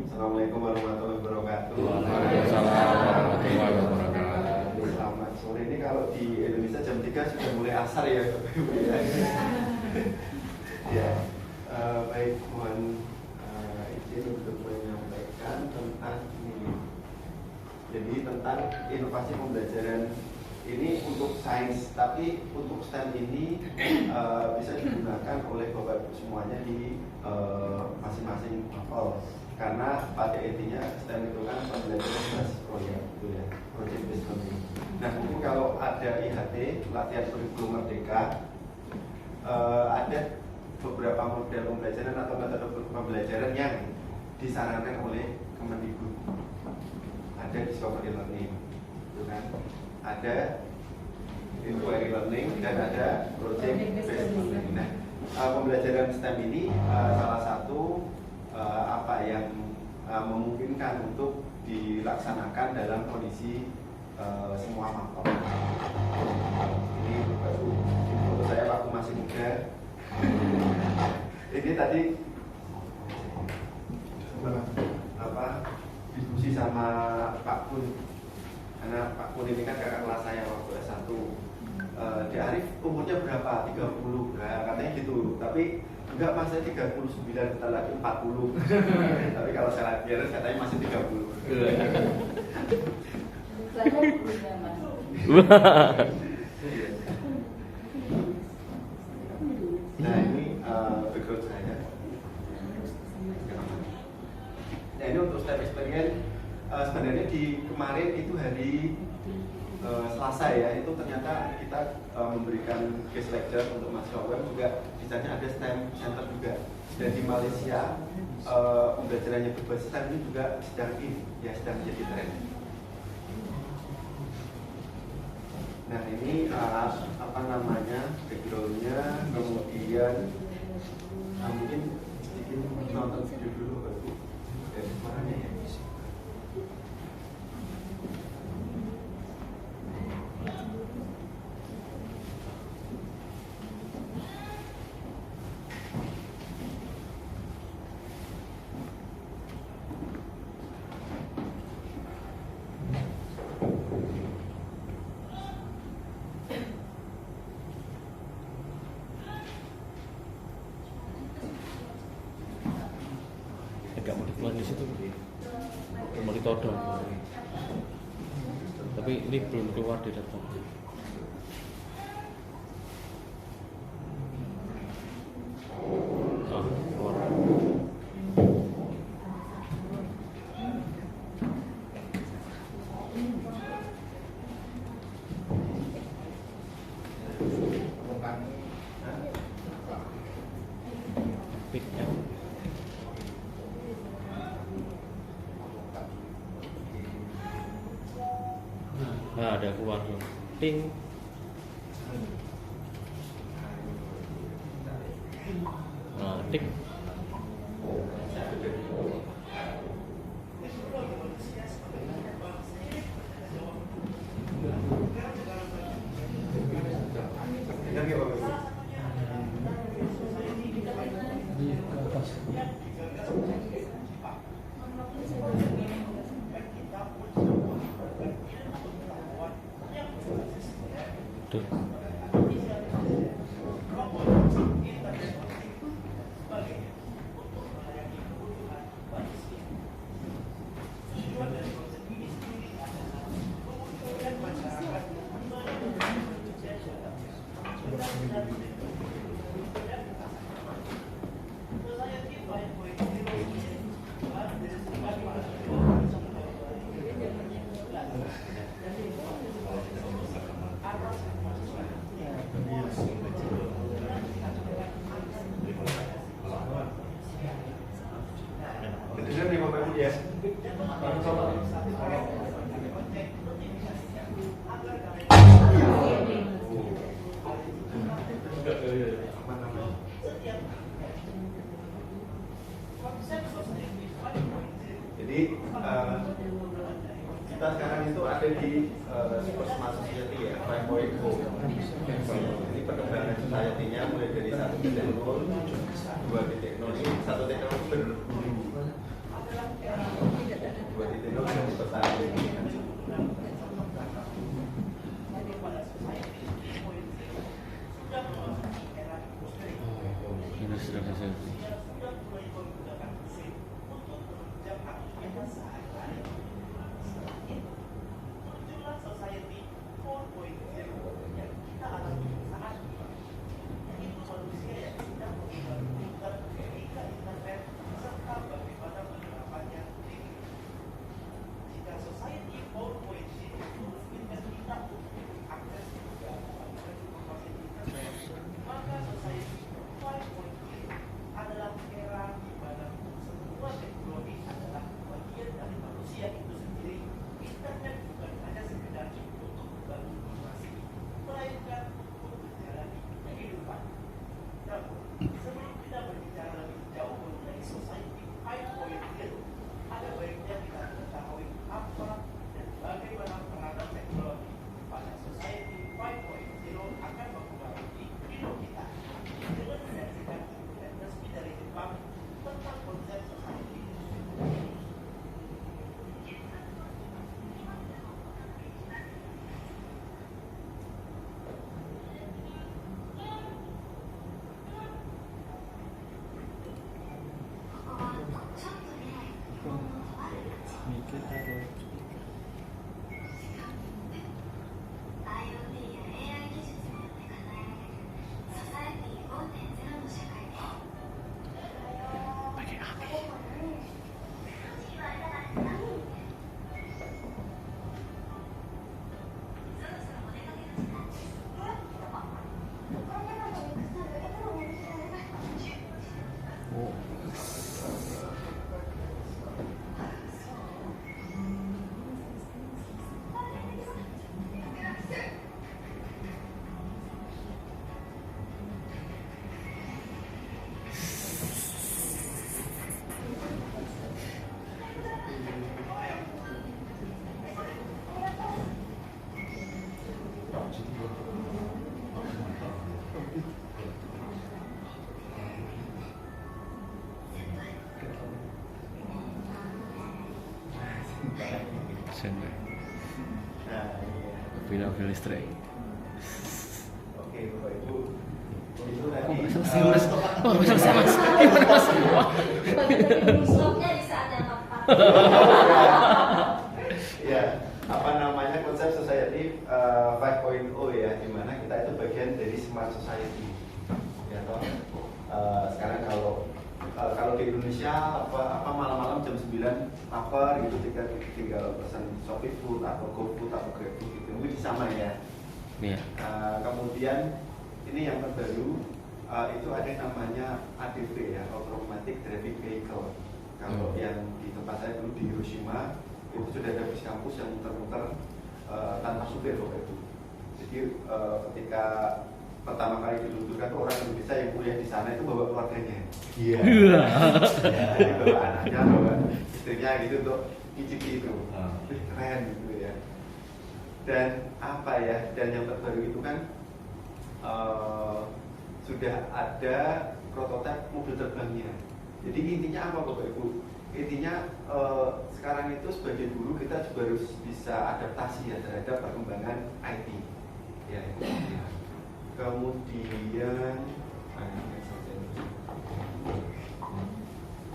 Assalamualaikum warahmatullahi wabarakatuh. Waalaikumsalam warahmatullahi wabarakatuh. Selamat sore. Ini kalau di Indonesia jam 3 sudah mulai asar ya. Ya, baik, mohon izin untuk menyampaikan tentang ini. Jadi tentang inovasi pembelajaran ini untuk sains, tapi untuk STEM ini bisa digunakan oleh Bapak Ibu semuanya di masing-masing level. Karena pada intinya STEM itu kan pembelajaran basis proyek gitu ya, project based learning. Nah, mungkin kalau ada IHT, latihan kurikulum merdeka, ada beberapa model pembelajaran atau metode pembelajaran yang disarankan oleh Kemendikbud. Ada discovery learning, gitu kan? Ada inquiry learning dan ada project based learning. Nah, pembelajaran STEM ini salah satu apa yang memungkinkan untuk dilaksanakan dalam kondisi semua faktor. Ini baru foto saya waktu masih muda. Ini tadi diskusi sama Pak Kun, karena Pak Kun ini kan kakak kelas saya waktu S1. Di Arif umurnya berapa? 30, nah, katanya gitu. Tapi enggak, mas, saya 39, bentar lagi 40. Tapi kalau saya lihat biar katanya masih 30. Saya punya, mas. Nah, ini background saya. Nah, ini untuk STEM experience. Sebenarnya di kemarin itu hari Selasa ya, itu ternyata kita memberikan guest lecture untuk mahasiswa UM, juga di sana ada STEM center juga. Dan di Malaysia pembelajarannya berbasis STEM ini juga sedang jadi tren. Nah, ini apa namanya, backgroundnya, kemudian mungkin sedikit nonton video dulu baru dari suaranya ya. Agak mau dikeluar di situ, mau ditodong. Tapi ini belum keluar di laptop. Oh, keluar. Pick-nya. Nah, ada keluar tuh. Ting. Nah, tik. Dengar nggak, Bapak Ibu? Tuh. Dengar nih Bapak Ibu ya. Jadi kita sekarang itu ada di Super Smart Society ya, 5.0. Ini perkembangan society-nya mulai dari 1.0, 2.0, ini 1.0 berguru. penelitian itu sendiri, internet bukan hanya sekedar untuk berbagi informasi, melainkan untuk menjalani kehidupan. Namun, sebelum kita berbicara lebih jauh mengenai Society 5.0, ada baiknya kita mengetahui apa dan bagaimana peranan teknologi pada Society 5.0 akan mempengaruhi hidup kita. Dengan menyaksikan dokumen resmi dari Jepang tentang konsep society. Mikir atau Sendiri. Nah, iya. Film listrik. Oke, Bapak Ibu. Itu tadi. Oh, selesai mas. Oh, selesai mas. Gimana mas? Stopnya di saat yang tepat. Ya, apa namanya konsep society 5.0 ya, di mana kita itu bagian dari smart society. Ya toh. Sekarang kalau di Indonesia apa malam-malam jam 9 lapar gitu tinggal pesan Shopee Food atau GoFood atau GrabFood gitu. Mungkin sama ya. Iya. Kemudian ini yang terbaru itu ada yang namanya ADV ya, Automatic Driving Vehicle. Kalau yang di tempat saya dulu di Hiroshima itu sudah ada bus kampus yang muter-muter tanpa supir Bapak Ibu. Jadi ketika pertama kali diluncurkan orang Indonesia yang kuliah di sana itu bawa keluarganya. Iya. Jadi bawa anaknya, bawa istrinya gitu untuk icipi itu. Keren gitu ya. Dan apa ya? Dan yang terbaru itu kan sudah ada prototipe mobil terbangnya. Jadi intinya apa Bapak Ibu? Intinya sekarang itu sebagai guru kita juga harus bisa adaptasi ya terhadap perkembangan IT. Ya, itu. Kemudian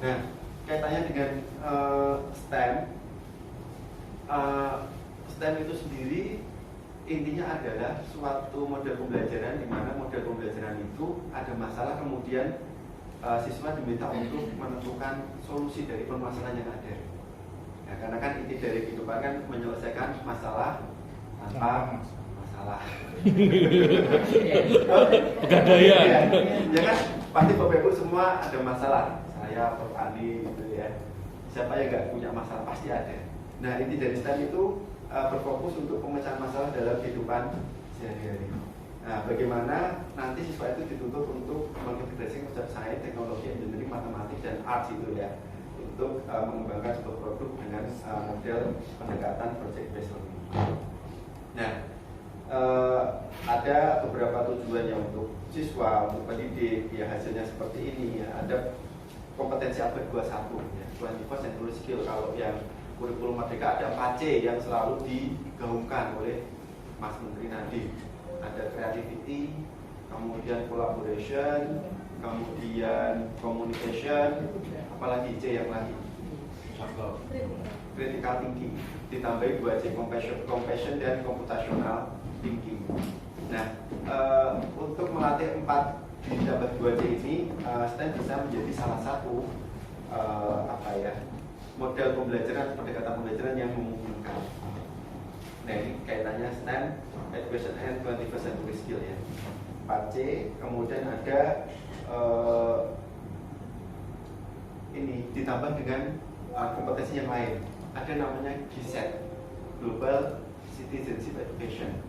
nah, kaitannya dengan STEM. STEM itu sendiri intinya adalah suatu model pembelajaran di mana model pembelajaran itu ada masalah kemudian siswa diminta untuk menentukan solusi dari permasalahan yang ada. Ya, karena kan inti dari kehidupan kan menyelesaikan masalah tanpa masalah. Pegadaian. Ya kan pasti Bapak Ibu semua ada masalah. Saya petani gitu ya. Siapa yang nggak punya masalah pasti ada. Nah inti dari STEM itu berfokus untuk pemecahan masalah dalam kehidupan sehari-hari. Nah, bagaimana nanti siswa itu dituntut untuk mengintegrasi konsep sains, teknologi, engineering, matematik, dan arts itu ya, untuk mengembangkan sebuah produk dengan model pendekatan project based learning. Nah, ada beberapa tujuannya untuk siswa, untuk pendidik, ya hasilnya seperti ini ya. Ada kompetensi abad 21 ya, 21st century skill. Kalau yang kurikulum Merdeka ada 4C yang selalu digaungkan oleh Mas Menteri Nadiem. Ada creativity, kemudian collaboration, kemudian communication, apalagi C yang lagi critical thinking, ditambahi 2C compassion dan computational thinking. Nah, untuk melatih 4 ditambah 2C ini, STEM bisa menjadi salah satu model pembelajaran, pendekatan pembelajaran yang memungkinkan. Nah, ini kaitannya STEM, Education and 21st Century Skill ya. 4C, kemudian ada ini ditambah dengan kompetensi yang lain. ada namanya GCED, Global Citizenship Education.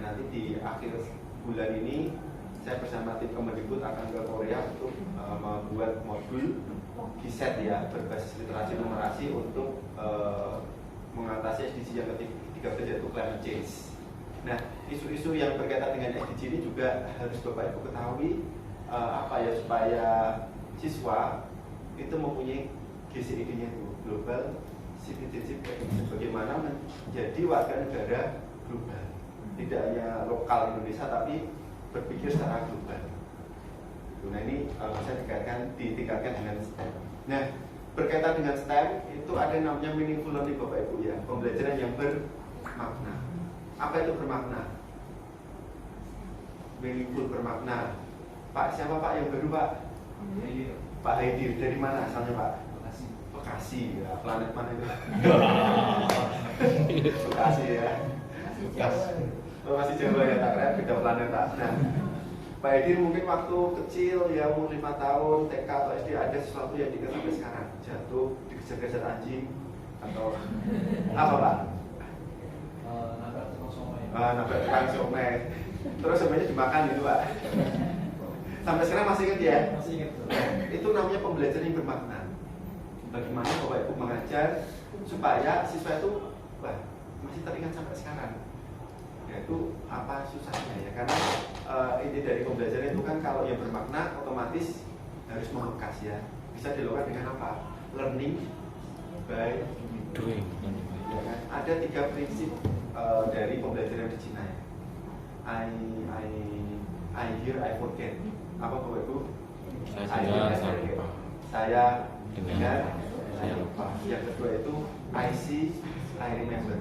Nanti di akhir bulan ini saya bersama tim Kemendikbud akan ke Korea untuk membuat modul GCED ya, berbasis literasi numerasi untuk mengatasi SDG yang ke-13 yaitu climate change. Nah, isu-isu yang berkaitan dengan SDG ini juga harus Bapak Ibu ketahui supaya siswa itu mempunyai GCID-nya itu, Global Citizenship Education, bagaimana menjadi warga negara global, tidak hanya lokal Indonesia tapi berpikir secara global. Nah, ini bisa ditingkatkan dengan STEM. Nah, berkaitan dengan STEM itu ada yang namanya meaningful learning Bapak Ibu ya, pembelajaran yang bermakna. Apa itu bermakna? Meaningful bermakna. Pak, siapa Pak yang baru Pak? Pak Haidir, dari mana asalnya Pak? Bekasi ya, planet mana itu? Bekasi ya. Masih Jawa ya, tak keren, beda planet Pak. Nah, Pak Haidir mungkin waktu kecil ya, umur 5 tahun, TK atau SD ada sesuatu yang diingat sampai sekarang. Jatuh, dikejar-kejar anjing, atau apa Pak? Nabrak tukang somai. Terus sebenarnya dimakan gitu Pak. Sampai sekarang masih ingat ya? Masih ingat. Itu namanya pembelajaran yang bermakna. Bagaimana Bapak Ibu mengajar supaya siswa itu masih teringat sampai sekarang. Yaitu apa susahnya ya? Karena inti dari pembelajaran itu kan kalau yang bermakna otomatis harus membekas ya. Bisa dilakukan dengan apa? Learning by doing. Ya kan? Ada 3 prinsip dari pembelajaran di Cina ya. I hear, I forget. Apa Bapak Ibu? Saya dengar, saya lupa. Yang kedua itu I see, I remember.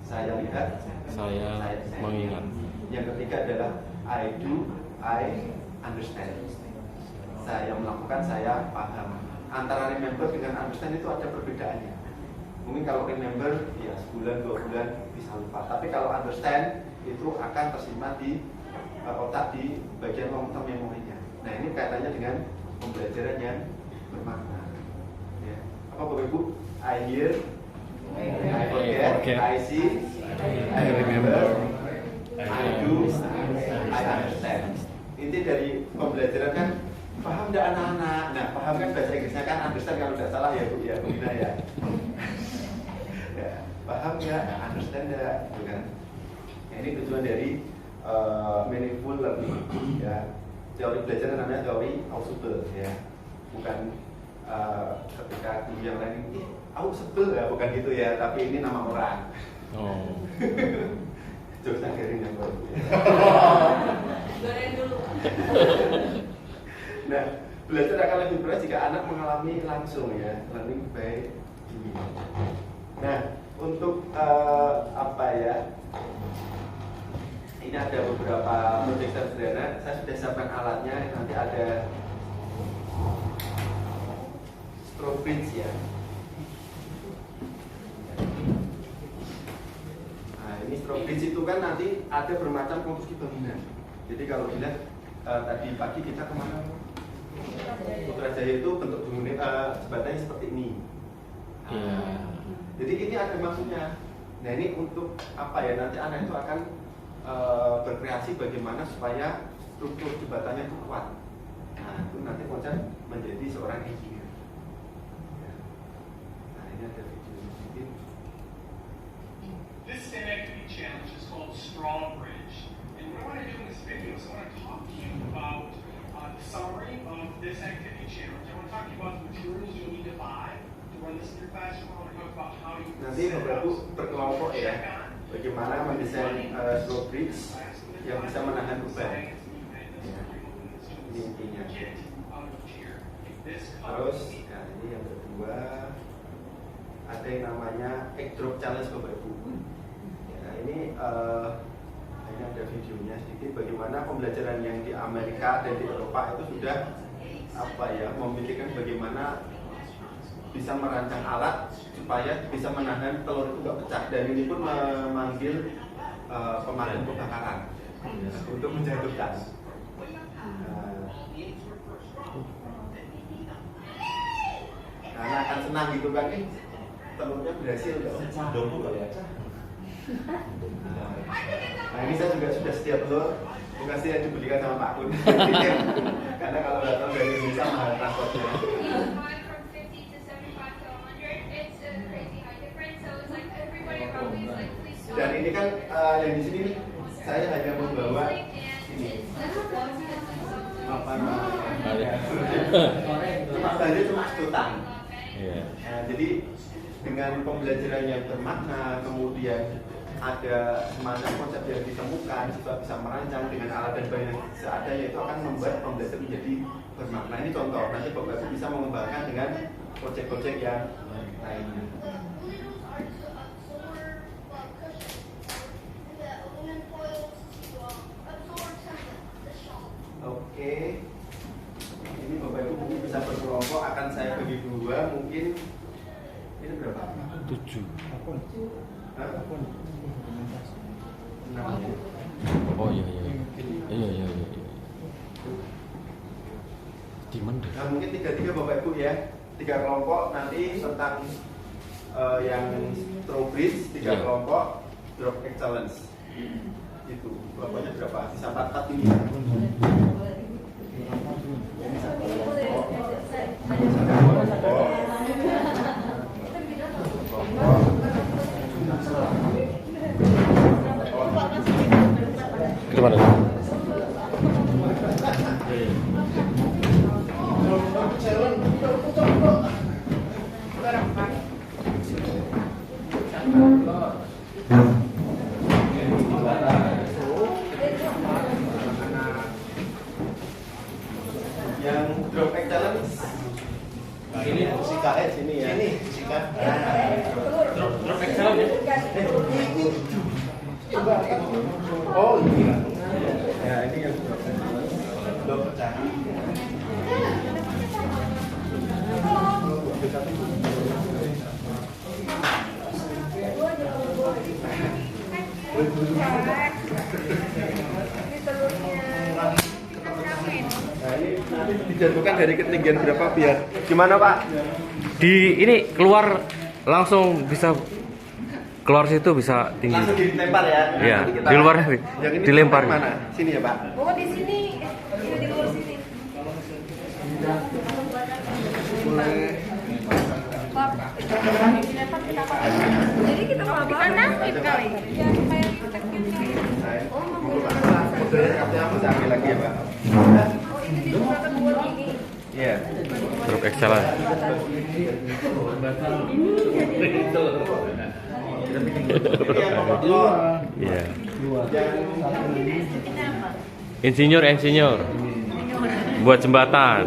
Saya lihat, saya mengingat. Yang ketiga adalah I do, I understand. Saya melakukan, saya paham. Antara remember dengan understand itu ada perbedaannya. Mungkin kalau remember ya sebulan 2 bulan bisa lupa. Tapi kalau understand itu akan tersimpan di otak di bagian long term memorinya. Nah, ini kaitannya dengan pembelajaran yang bermakna. Ya. Apa Bapak Ibu? I hear, I forget, I see, I remember, I do, I understand. Inti dari pembelajaran kan paham tidak anak-anak? Nah, paham kan bahasa Inggrisnya kan understand kalau tidak salah ya Bu ya, Bu Ina ya. Ya, paham ya, understand ya, gitu kan? Nah, ini tujuan dari meaningful learning ya. Teori belajar namanya teori ausubel ya, bukan ketika guru yang lain ini ausubel ya, bukan gitu ya, tapi ini nama orang. Oh. Jokesnya garing yang baru. Goreng dulu. Nah, belajar akan lebih berat jika anak mengalami langsung ya, learning by doing. Nah, untuk ini ada beberapa proyek sederhana. Saya sudah siapkan alatnya. Nanti ada stroke bridge ya. Nah, ini stroke bridge itu kan nanti ada bermacam konstruksi bangunan. Jadi kalau dilihat tadi pagi kita kemana? Putrajaya itu bentuk bangunan jembatannya seperti ini. Jadi ini ada maksudnya. Nah, ini untuk apa ya? Nanti anak itu akan berkreasi bagaimana supaya struktur jembatannya itu kuat. Nah, itu nanti konsep menjadi seorang engineer. Ya. Nah, ini ada video sedikit. This STEM activity challenge is called Strawbridge. And what I want to do in this video is I want to talk to you about the summary of this activity challenge. I want to talk to you about the materials you'll need to buy to run this in your classroom. I want to talk about how you Nanti Bapak Ibu berkelompok ya. Bagaimana mendesain stroke bridge yang bisa menahan beban. Ini intinya. Terus, nah ini yang kedua ada yang namanya egg drop challenge Bapak Ibu. Nah ini ada videonya sedikit bagaimana pembelajaran yang di Amerika dan di Eropa itu sudah memikirkan bagaimana bisa merancang alat supaya bisa menahan telur itu nggak pecah, dan ini pun memanggil pemadam kebakaran untuk menjatuhkan. Nah, karena akan senang gitu kan, telurnya berhasil loh. Dombu kali ya. Nah ini saya juga sudah setiap telur lokasi yang dibelikan sama Pak Kun. Karena kalau datang dari Indonesia mahal transportnya. Dan ini kan yang di sini nih, saya hanya membawa ini apa namanya? Cuma saja cuma sedotan. Iya. Nah, jadi dengan pembelajaran yang bermakna, kemudian ada semacam konsep yang ditemukan, siswa bisa merancang dengan alat dan bahan yang seadanya, itu akan membuat pembelajaran menjadi bermakna. Ini contoh, nanti Bapak Ibu bisa mengembangkan dengan proyek-proyek yang lainnya. Oke, ini Bapak Ibu mungkin bisa berkelompok, akan saya bagi dua, mungkin ini berapa? 7. Hah? 6 ya? Oh iya. Iya. Gimana deh? Nah, mungkin 3-3 Bapak Ibu ya, 3 kelompok nanti tentang yang Strawbridge, 3 Iya. kelompok Drop Excellence. Itu kelompoknya berapa? Bisa 4 ini. Itu mana? Yang Drop Excellence ini Sika sini ya. Sini Sika. Drop excellent ya? Oh iya. Ya ini yang Drop pecah. Nah ini nanti dijatuhkan dari ketinggian berapa biar gimana Pak? Di ini keluar langsung bisa keluar situ bisa tinggi. Langsung dilempar ya? Iya, Nanti kita- di luar yang ini dilempar. mana? Sini ya Pak? Oh di sini, di luar sini. Jadi kita mau apa? Nasib kali. Ya supaya kita Oh, modelnya katanya aku ambil lagi ya Pak? Oh ini digunakan buat ini. Iya. Drop excellent. Ini yang nomor telur. Iya. Yang Insinyur buat jembatan.